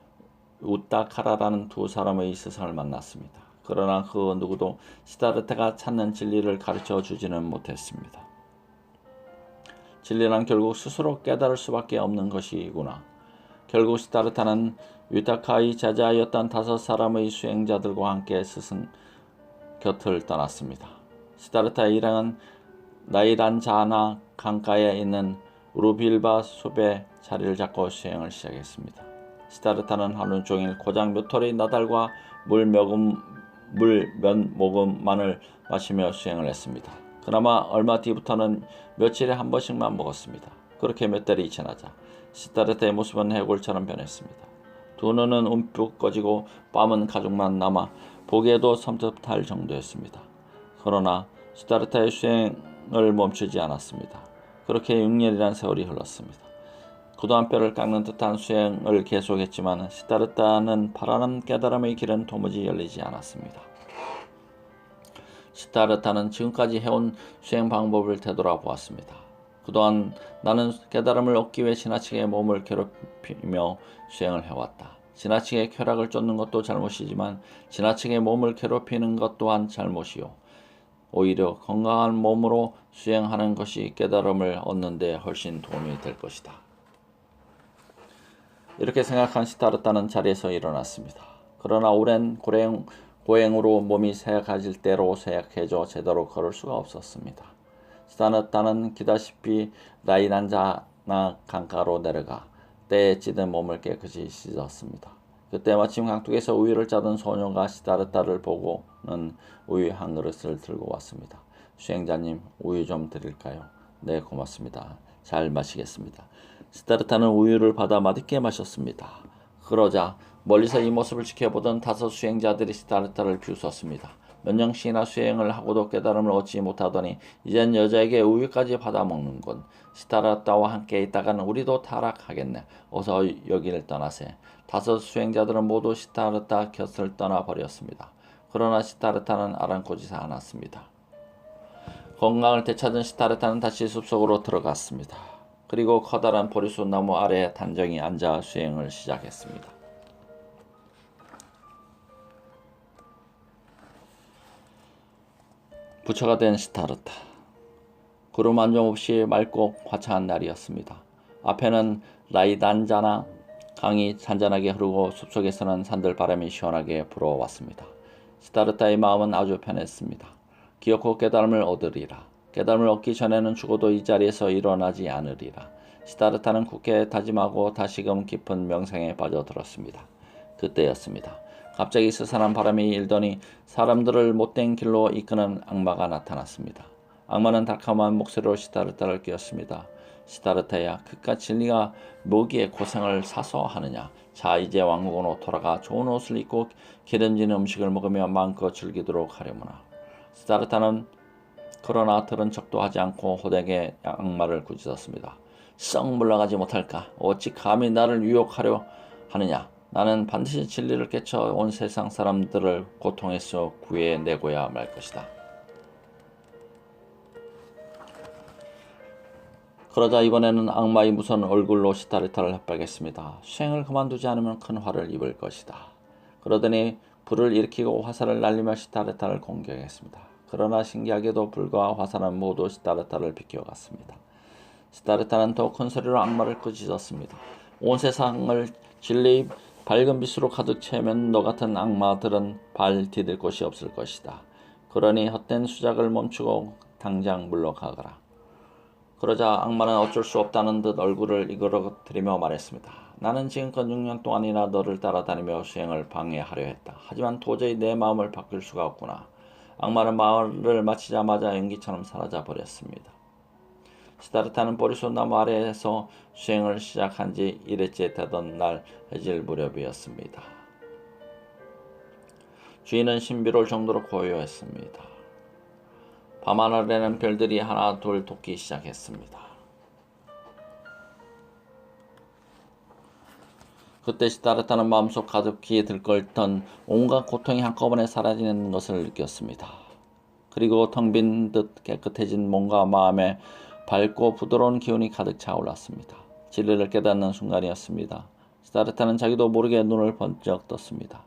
우따카라라는 두 사람의 스승을 만났습니다. 그러나 그 누구도 시다르타가 찾는 진리를 가르쳐 주지는 못했습니다. 진리란 결국 스스로 깨달을 수밖에 없는 것이구나. 결국 시다르타는 유타카의 제자였던 5사람의 수행자들과 함께 스승 곁을 떠났습니다. 시다르타의 일행은 나이란자나 강가에 있는 우루빌바 숲에 자리를 잡고 수행을 시작했습니다. 시다르타는 하루 종일 고작 몇 톨의 나달과 물 몇 모금만을 마시며 수행을 했습니다. 그나마 얼마 뒤부터는 며칠에 한 번씩만 먹었습니다. 그렇게 몇 달이 지나자 시다르타의 모습은 해골처럼 변했습니다. 두 눈은 움푹 꺼지고 뺨은 가죽만 남아 보기에도 섬뜩할 정도였습니다. 그러나 시다르타의 수행을 멈추지 않았습니다. 그렇게 6년이란 세월이 흘렀습니다. 그동안 뼈를 깎는 듯한 수행을 계속했지만 시다르타는 바라는 깨달음의 길은 도무지 열리지 않았습니다. 시다르타는 지금까지 해온 수행 방법을 되돌아보았습니다. 그동안 나는 깨달음을 얻기 위해 지나치게 몸을 괴롭히며 수행을 해왔다. 지나치게 쾌락을 쫓는 것도 잘못이지만 지나치게 몸을 괴롭히는 것 또한 잘못이요. 오히려 건강한 몸으로 수행하는 것이 깨달음을 얻는 데 훨씬 도움이 될 것이다. 이렇게 생각한 시다르타는 자리에서 일어났습니다. 그러나 오랜 고행으로 몸이 쇠약해질 대로 쇠약해져 제대로 걸을 수가 없었습니다. 시다르타는 기다시피 라이란자나 강가로 내려가 때에 찌든 몸을 깨끗이 씻었습니다. 그때 마침 강둑에서 우유를 짜던 소녀가 시다르타를 보고는 우유 한 그릇을 들고 왔습니다. 수행자님, 우유 좀 드릴까요? 네, 고맙습니다. 잘 마시겠습니다. 시다르타는 우유를 받아 맛있게 마셨습니다. 그러자 멀리서 이 모습을 지켜보던 5 수행자들이 시다르타를 비웃었습니다. 몇 년씩이나 수행을 하고도 깨달음을 얻지 못하더니 이젠 여자에게 우유까지 받아먹는군. 시다르타와 함께 있다가는 우리도 타락하겠네. 어서 여기를 떠나세. 5 수행자들은 모두 시다르타 곁을 떠나버렸습니다. 그러나 시다르타는 아랑곳하지 않았습니다. 건강을 되찾은 시다르타는 다시 숲속으로 들어갔습니다. 그리고 커다란 보리수 나무 아래에 단정히 앉아 수행을 시작했습니다. 부처가 된 시다르타. 구름 한 점 없이 맑고 화창한 날이었습니다. 앞에는 라이단자나 강이 잔잔하게 흐르고 숲속에서는 산들바람이 시원하게 불어왔습니다. 시다르타의 마음은 아주 편했습니다. 기어코 깨달음을 얻으리라. 깨달음을 얻기 전에는 죽어도 이 자리에서 일어나지 않으리라. 시다르타는 굳게 다짐하고 다시금 깊은 명상에 빠져들었습니다. 그때였습니다. 갑자기 스산한 바람이 일더니 사람들을 못된 길로 이끄는 악마가 나타났습니다. 악마는 달콤한 목소리로 시다르타를 깨웠습니다. 시다르타야, 그깟 진리가 뭐기에 고생을 사서 하느냐. 자, 이제 왕국으로 돌아가 좋은 옷을 입고 기름진 음식을 먹으며 마음껏 즐기도록 하려무나. 시다르타는 그러나 들은 척도 하지 않고 호되게 악마를 꾸짖었습니다. 썩 물러가지 못할까? 어찌 감히 나를 유혹하려 하느냐? 나는 반드시 진리를 깨쳐 온 세상 사람들을 고통에서 구해내고야 말 것이다. 그러자 이번에는 악마의 무서운 얼굴로 시다르타를 협박했습니다. 수행을 그만두지 않으면 큰 화를 입을 것이다. 그러더니 불을 일으키고 화살을 날리며 시다르타를 공격했습니다. 그러나 신기하게도 불과 화살은 모두 시다르타를 비켜갔습니다. 시다르타는 더 큰 소리로 악마를 꾸짖었습니다. 온 세상을 진리의 밝은 빛으로 가득 채우면 너 같은 악마들은 발 디딜 곳이 없을 것이다. 그러니 헛된 수작을 멈추고 당장 물러가거라. 그러자 악마는 어쩔 수 없다는 듯 얼굴을 이그러뜨리며 말했습니다. 나는 지금껏 6년 동안이나 너를 따라다니며 수행을 방해하려 했다. 하지만 도저히 내 마음을 바꿀 수가 없구나. 악마는 말을 마치자마자 연기처럼 사라져 버렸습니다. 시다르타는 보리수 나무 아래에서 수행을 시작한 지 1회째 되던 날 해질 무렵이었습니다. 주위는 신비로울 정도로 고요했습니다. 밤하늘에는 별들이 하나 둘 돋기 시작했습니다. 그때 시다르타는 마음속 가득히 들끓던 온갖 고통이 한꺼번에 사라지는 것을 느꼈습니다. 그리고 텅 빈 듯 깨끗해진 몸과 마음에 밝고 부드러운 기운이 가득 차올랐습니다. 진리를 깨닫는 순간이었습니다. 시다르타는 자기도 모르게 눈을 번쩍 떴습니다.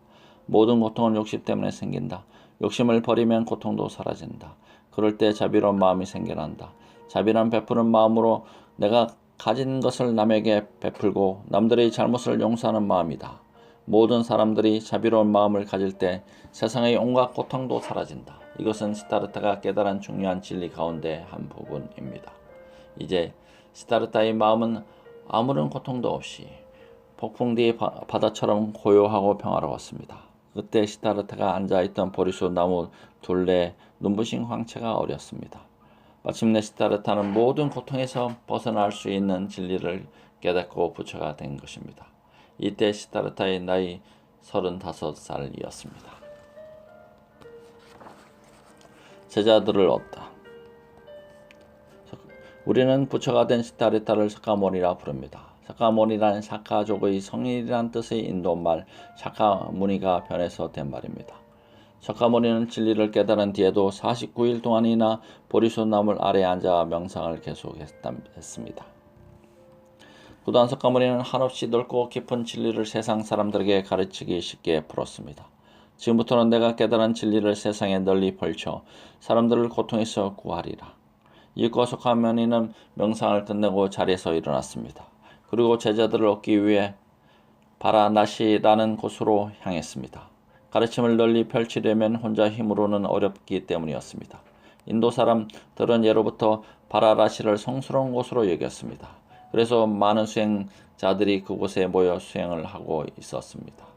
모든 고통은 욕심 때문에 생긴다. 욕심을 버리면 고통도 사라진다. 그럴 때 자비로운 마음이 생겨난다. 자비란 베푸는 마음으로 내가 가진 것을 남에게 베풀고 남들의 잘못을 용서하는 마음이다. 모든 사람들이 자비로운 마음을 가질 때 세상의 온갖 고통도 사라진다. 이것은 시다르타가 깨달은 중요한 진리 가운데 한 부분입니다. 이제 시다르타의 마음은 아무런 고통도 없이 폭풍 뒤의 바다처럼 고요하고 평화로웠습니다. 그때 시다르타가 앉아있던 보리수 나무 둘레에 눈부신 광채가 어렸습니다. 마침내 시다르타는 모든 고통에서 벗어날 수 있는 진리를 깨닫고 부처가 된 것입니다. 이때 시다르타의 나이 35살이었습니다. 제자들을 얻다. 우리는 부처가 된 시다르타를 사카모니라 부릅니다. 사카모니라는 사카족의 성인이란 뜻의 인도말 사카무니가 변해서 된 말입니다. 사카모니는 진리를 깨달은 뒤에도 49일 동안이나 보리수 나무 아래에 앉아 명상을 계속했습니다. 그동안 사카모니는 한없이 넓고 깊은 진리를 세상 사람들에게 가르치기 쉽게 풀었습니다. 지금부터는 내가 깨달은 진리를 세상에 널리 펼쳐 사람들을 고통에서 구하리라. 이윽고 사카모니는 명상을 끝내고 자리에서 일어났습니다. 그리고 제자들을 얻기 위해 바라나시라는 곳으로 향했습니다. 가르침을 널리 펼치려면 혼자 힘으로는 어렵기 때문이었습니다. 인도 사람들은 예로부터 바라나시를 성스러운 곳으로 여겼습니다. 그래서 많은 수행자들이 그곳에 모여 수행을 하고 있었습니다.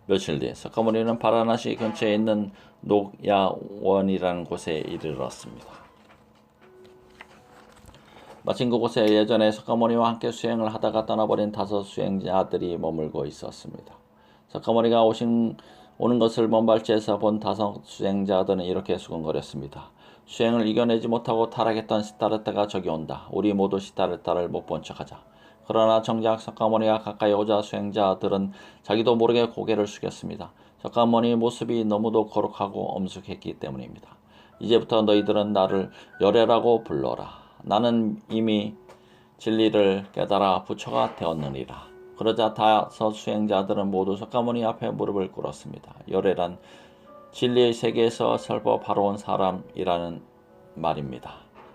며칠 뒤 사카모니는 바라나시 근처에 있는 녹야원이라는 곳에 이르렀습니다. 마침 그곳에 예전에 사카모니와 함께 수행을 하다가 떠나버린 5 수행자들이 머물고 있었습니다. 사카모니가 오는 것을 먼 발치에서 본 5 수행자들은 이렇게 수근거렸습니다. 수행을 이겨내지 못하고 타락했던 시다르타가 저기 온다. 우리 모두 시다르타를 못 본 척하자. 그러나 정작 사카모니가 가까이 오자 수행자들은 자기도 모르게 고개를 숙였습니다. 사카모니의 모습이 너무도 거룩하고 엄숙했기 때문입니다. 이제부터 너희들은 나를 열애라고 불러라. 나는 이미 진리를 깨달아 부처가 되었느니라. 그러자 5 수행자들은 모두 사카모니 앞에 무릎을 꿇었습니다. 열애란 진리의 세계에서 설법 바로 온 사람이라는 말입니다.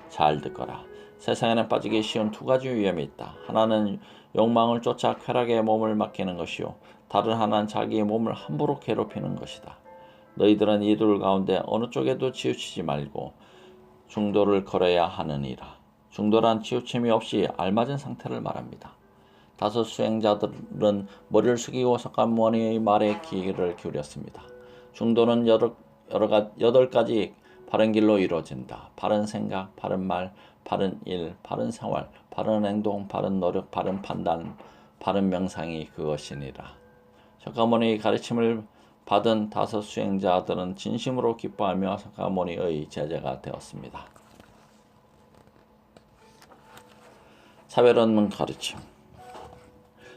잘 듣거라. 세상에는 빠지기 쉬운 2가지 위험이 있다. 하나는 욕망을 쫓아 쾌락에 몸을 맡기는 것이요. 다른 하나는 자기의 몸을 함부로 괴롭히는 것이다. 너희들은 이 둘 가운데 어느 쪽에도 치우치지 말고 중도를 걸어야 하느니라. 중도란 치우침이 없이 알맞은 상태를 말합니다. 5 수행자들은 머리를 숙이고 사카모니의 말에 귀를 기울였습니다. 중도는 8가지 바른 길로 이루어진다. 바른 생각, 바른 말, 바른 일, 바른 생활, 바른 행동, 바른 노력, 바른 판단, 바른 명상이 그것이니라. 사카모니의 가르침을 받은 5 수행자들은 진심으로 기뻐하며 사카모니의 제자가 되었습니다. 차별 없는 가르침.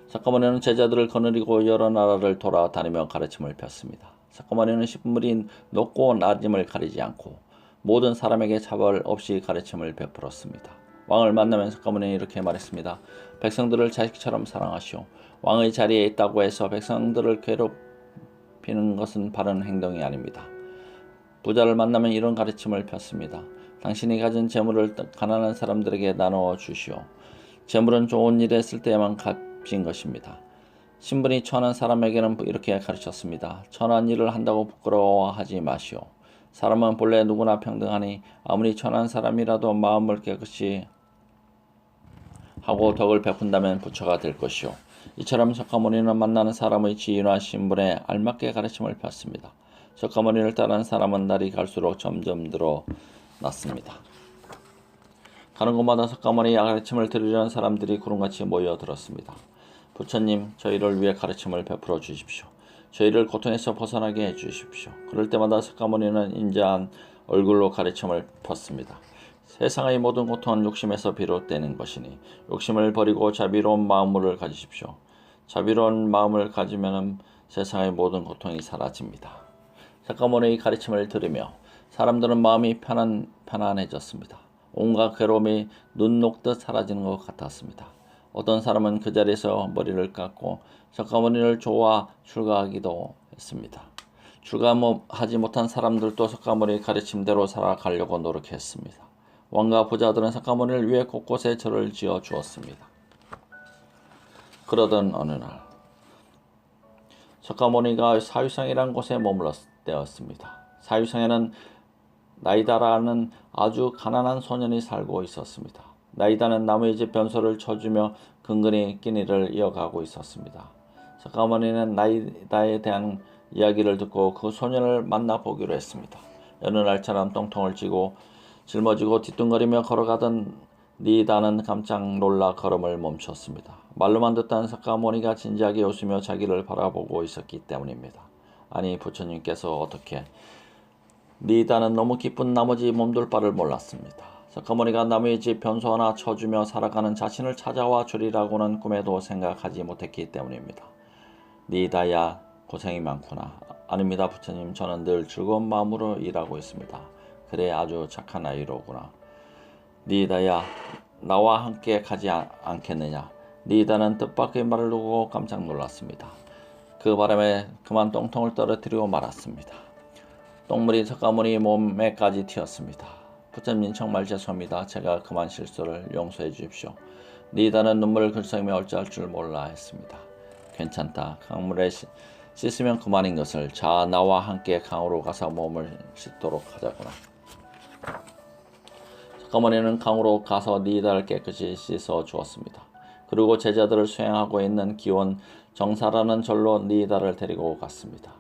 사카모니는 제자들을 거느리고 여러 나라를 돌아다니며 가르침을 폈습니다. 사카모니는 신분이 높고 낮음을 가리지 않고 모든 사람에게 차별 없이 가르침을 베풀었습니다. 왕을 만나면 사카모니는 이렇게 말했습니다. 백성들을 자식처럼 사랑하시오. 왕의 자리에 있다고 해서 백성들을 괴롭히는 것은 바른 행동이 아닙니다. 부자를 만나면 이런 가르침을 폈습니다. 당신이 가진 재물을 가난한 사람들에게 나누어 주시오. 재물은 좋은 일에 쓸 때에만 값진 것입니다. 신분이 천한 사람에게는 이렇게 가르쳤습니다. 천한 일을 한다고 부끄러워하지 마시오. 사람은 본래 누구나 평등하니 아무리 천한 사람이라도 마음을 깨끗이 하고 덕을 베푼다면 부처가 될 것이오. 이처럼 사카모니는 만나는 사람의 지위나 신분에 알맞게 가르침을 폈습니다. 석가모니를 따르는 사람은 날이 갈수록 점점 늘어났습니다. 가는 곳마다 석가모니의 가르침을 들으려는 사람들이 구름같이 모여들었습니다. 부처님, 저희를 위해 가르침을 베풀어 주십시오. 저희를 고통에서 벗어나게 해주십시오. 그럴 때마다 석가모니는 인자한 얼굴로 가르침을 폈습니다. 세상의 모든 고통은 욕심에서 비롯되는 것이니 욕심을 버리고 자비로운 마음을 가지십시오. 자비로운 마음을 가지면 세상의 모든 고통이 사라집니다. 석가모니의 가르침을 들으며 사람들은 마음이 편안해졌습니다. 온갖 괴로움이 눈 녹듯 사라지는 것 같았습니다. 어떤 사람은 그 자리에서 머리를 깎고 석가모니를 좋아 출가하기도 했습니다. 출가하지 못한 사람들도 석가모니의 가르침대로 살아가려고 노력했습니다. 왕과 부자들은 석가모니를 위해 곳곳에 절을 지어 주었습니다. 그러던 어느 날 석가모니가 사유상이라는 곳에 머물렀습니다. 사유상에는 나이다라는 아주 가난한 소년이 살고 있었습니다. 나이다는 나무의 집 변소를 쳐주며 근근히 끼니를 이어가고 있었습니다. 석가모니는 나이다에 대한 이야기를 듣고 그 소년을 만나보기로 했습니다. 여느 날처럼 똥통을 쥐고 짊어지고 뒤뚱거리며 걸어가던 니다는 깜짝 놀라 걸음을 멈췄습니다. 말로만 듣던 석가모니가 진지하게 웃으며 자기를 바라보고 있었기 때문입니다. 아니, 부처님께서 어떻게... 니다는 너무 기쁜 나머지 몸둘 바를 몰랐습니다. 석가모니가 남의 집 변소 하나 쳐주며 살아가는 자신을 찾아와 주리라고는 꿈에도 생각하지 못했기 때문입니다. 니다야, 고생이 많구나. 아닙니다, 부처님. 저는 늘 즐거운 마음으로 일하고 있습니다. 그래, 아주 착한 아이로구나. 니다야, 나와 함께 가지 않겠느냐. 니다는 뜻밖의 말을 두고 깜짝 놀랐습니다. 그 바람에 그만 똥통을 떨어뜨리고 말았습니다. 똥물이 석가모니 몸에까지 튀었습니다. 부처님, 정말 죄송합니다. 제가 그만 실수를 용서해 주십시오. 니다는 눈물을 글썽이며 어찌할 줄 몰라 했습니다. 괜찮다. 강물에 씻으면 그만인 것을. 자, 나와 함께 강으로 가서 몸을 씻도록 하자꾸나. 석가모니는 강으로 가서 니다를 깨끗이 씻어 주었습니다. 그리고 제자들을 수행하고 있는 기원 정사라는 절로 니다를 데리고 갔습니다.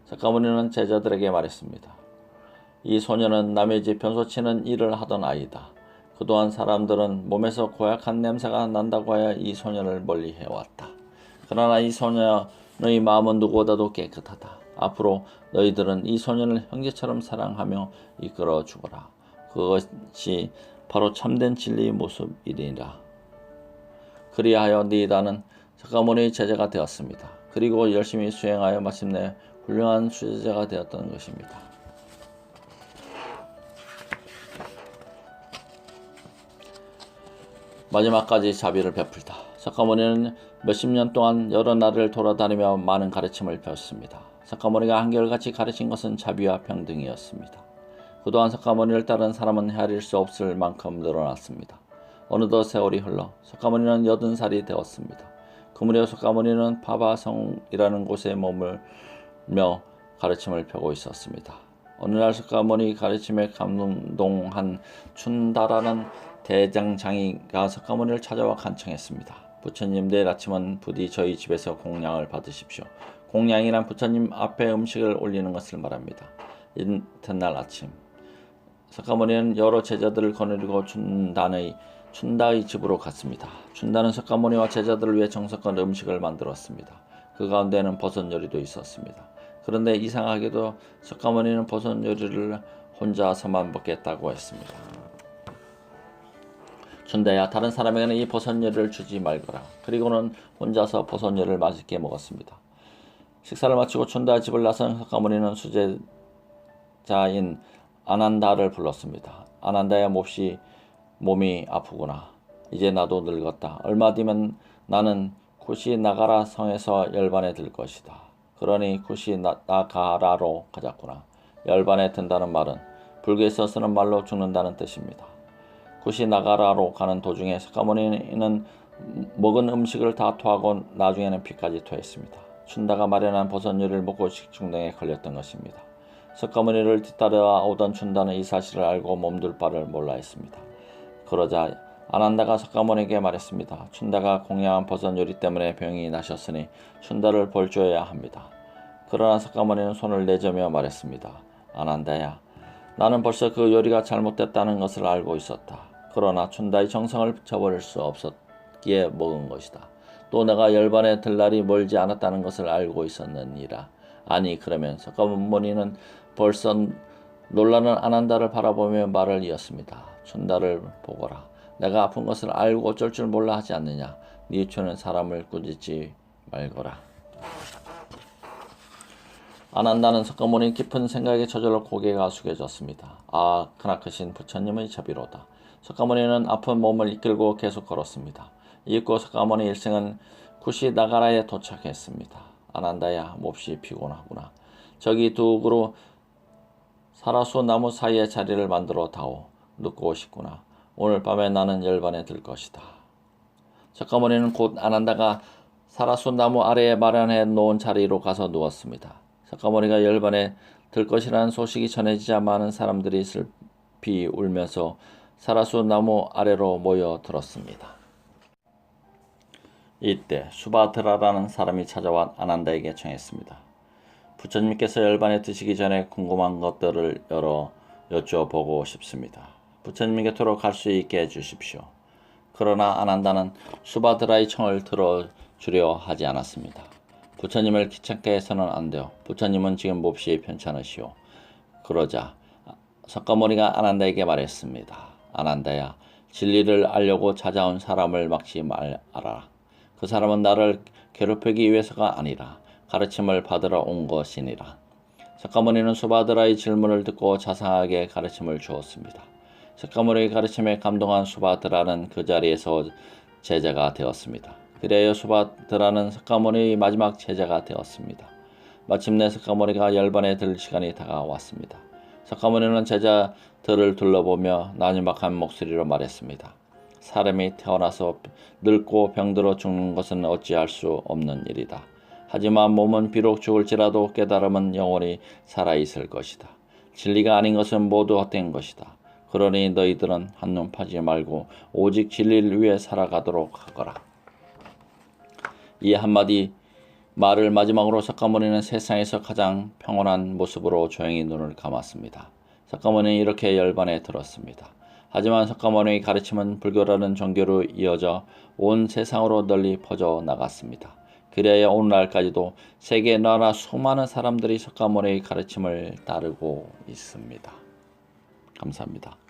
석가모니는 제자들에게 말했습니다. 이 소녀는 남의 집 변소치는 일을 하던 아이다. 그동안 사람들은 몸에서 고약한 냄새가 난다고 하여 이 소녀를 멀리 해왔다. 그러나 이 소녀의 마음은 누구보다도 깨끗하다. 앞으로 너희들은 이 소년을 형제처럼 사랑하며 이끌어 주거라. 그것이 바로 참된 진리의 모습이니라. 그리하여 니다는 석가모니의 제자가 되었습니다. 그리고 열심히 수행하여 마침내 훌륭한 수제자가 되었던 것입니다. 마지막까지 자비를 베풀다. 석가모니는 몇십 년 동안 여러 나라를 돌아다니며 많은 가르침을 배웠습니다. 석가모니가 한결같이 가르친 것은 자비와 평등이었습니다. 그동안 석가모니를 따른 사람은 헤아릴 수 없을 만큼 늘어났습니다. 어느덧 세월이 흘러 석가모니는 80살이 되었습니다. 그 무렵 석가모니는 파바성이라는 곳에 머물며 가르침을 펴고 있었습니다. 어느 날 석가모니 가르침에 감동한 춘다라는 대장장이가 석가모니를 찾아와 간청했습니다. 부처님, 내일 아침은 부디 저희 집에서 공양을 받으십시오. 공양이란 부처님 앞에 음식을 올리는 것을 말합니다. 이튿날 아침 석가모니는 여러 제자들을 거느리고 춘다의 집으로 갔습니다. 춘다는 석가모니와 제자들을 위해 정성껏 음식을 만들었습니다. 그 가운데는 버섯 요리도 있었습니다. 그런데 이상하게도 석가모니는 버섯 요리를 혼자서만 먹겠다고 했습니다. 춘다야, 다른 사람에게는 이 버섯 요리를 주지 말거라. 그리고는 혼자서 버섯 요리를 맛있게 먹었습니다. 식사를 마치고 춘다의 집을 나선 석가모니는 수제자인 아난다를 불렀습니다. 아난다야, 몹시 몸이 아프구나. 이제 나도 늙었다. 얼마 뒤면 나는 쿠시나가라 성에서 열반에 들 것이다. 그러니 쿠시나가라로 가자꾸나. 열반에 든다는 말은 불교에서 쓰는 말로 죽는다는 뜻입니다. 쿠시나가라로 가는 도중에 석가모니는 먹은 음식을 다 토하고 나중에는 피까지 토했습니다. 춘다가 마련한 버섯 요리를 먹고 식중독에 걸렸던 것입니다. 석가모니를 뒤따라 오던 춘다는 이 사실을 알고 몸둘 바를 몰라 했습니다. 그러자 아난다가 석가모니에게 말했습니다. 춘다가 공양한 버섯 요리 때문에 병이 나셨으니 춘다를 벌 줘야 합니다. 그러나 석가모니는 손을 내저며 말했습니다. 아난다야, 나는 벌써 그 요리가 잘못됐다는 것을 알고 있었다. 그러나 춘다의 정성을 저버릴 수 없었기에 먹은 것이다. 또 내가 열반에 들 날이 멀지 않았다는 것을 알고 있었느니라. 아니, 그러면 석가모니는 벌써 놀라는 아난다를 바라보며 말을 이었습니다. 춘다를 보거라. 내가 아픈 것을 알고 어쩔 줄 몰라 하지 않느냐. 네 주는 사람을 꾸짖지 말거라. 아난다는 석가모니 깊은 생각에 저절로 고개가 숙여졌습니다. 아, 크나크신 부처님의 자비로다. 석가모니는 아픈 몸을 이끌고 계속 걸었습니다. 이윽고 석가모니 일생은 쿠시나가라에 도착했습니다. 아난다야, 몹시 피곤하구나. 저기 두 그루 사라수 나무 사이에 자리를 만들어 다오. 눕고 싶구나. 오늘 밤에 나는 열반에 들 것이다. 석가모니는 곧 아난다가 사라수 나무 아래에 마련해 놓은 자리로 가서 누웠습니다. 석가모니가 열반에 들 것이라는 소식이 전해지자 많은 사람들이 슬피 울면서 사라수 나무 아래로 모여들었습니다. 이때 수바드라라는 사람이 찾아와 아난다에게 청했습니다. 부처님께서 열반에 드시기 전에 궁금한 것들을 여쭤보고 싶습니다. 부처님 곁으로 갈 수 있게 해주십시오. 그러나 아난다는 수바드라의 청을 들어주려 하지 않았습니다. 부처님을 귀찮게 해서는 안 돼요. 부처님은 지금 몹시 편찮으시오. 그러자 석가모니가 아난다에게 말했습니다. 아난다야, 진리를 알려고 찾아온 사람을 막지 말아라. 그 사람은 나를 괴롭히기 위해서가 아니라 가르침을 받으러 온 것이니라. 석가모니는 수바드라의 질문을 듣고 자상하게 가르침을 주었습니다. 석가모니의 가르침에 감동한 수바드라는 그 자리에서 제자가 되었습니다. 그래야 수바드라는 석가모니의 마지막 제자가 되었습니다. 마침내 석가모니가 열반에 들 시간이 다가왔습니다. 석가모니는 제자들을 둘러보며 나지막한 목소리로 말했습니다. 사람이 태어나서 늙고 병들어 죽는 것은 어찌할 수 없는 일이다. 하지만 몸은 비록 죽을지라도 깨달음은 영원히 살아있을 것이다. 진리가 아닌 것은 모두 헛된 것이다. 그러니 너희들은 한눈 파지 말고 오직 진리를 위해 살아가도록 하거라. 이 한마디 말을 마지막으로 석가모니는 세상에서 가장 평온한 모습으로 조용히 눈을 감았습니다. 석가모니는 이렇게 열반에 들었습니다. 하지만 석가모니의 가르침은 불교라는 종교로 이어져 온 세상으로 널리 퍼져 나갔습니다. 그래야 오늘날까지도 세계 나라 수많은 사람들이 석가모니의 가르침을 따르고 있습니다. 감사합니다.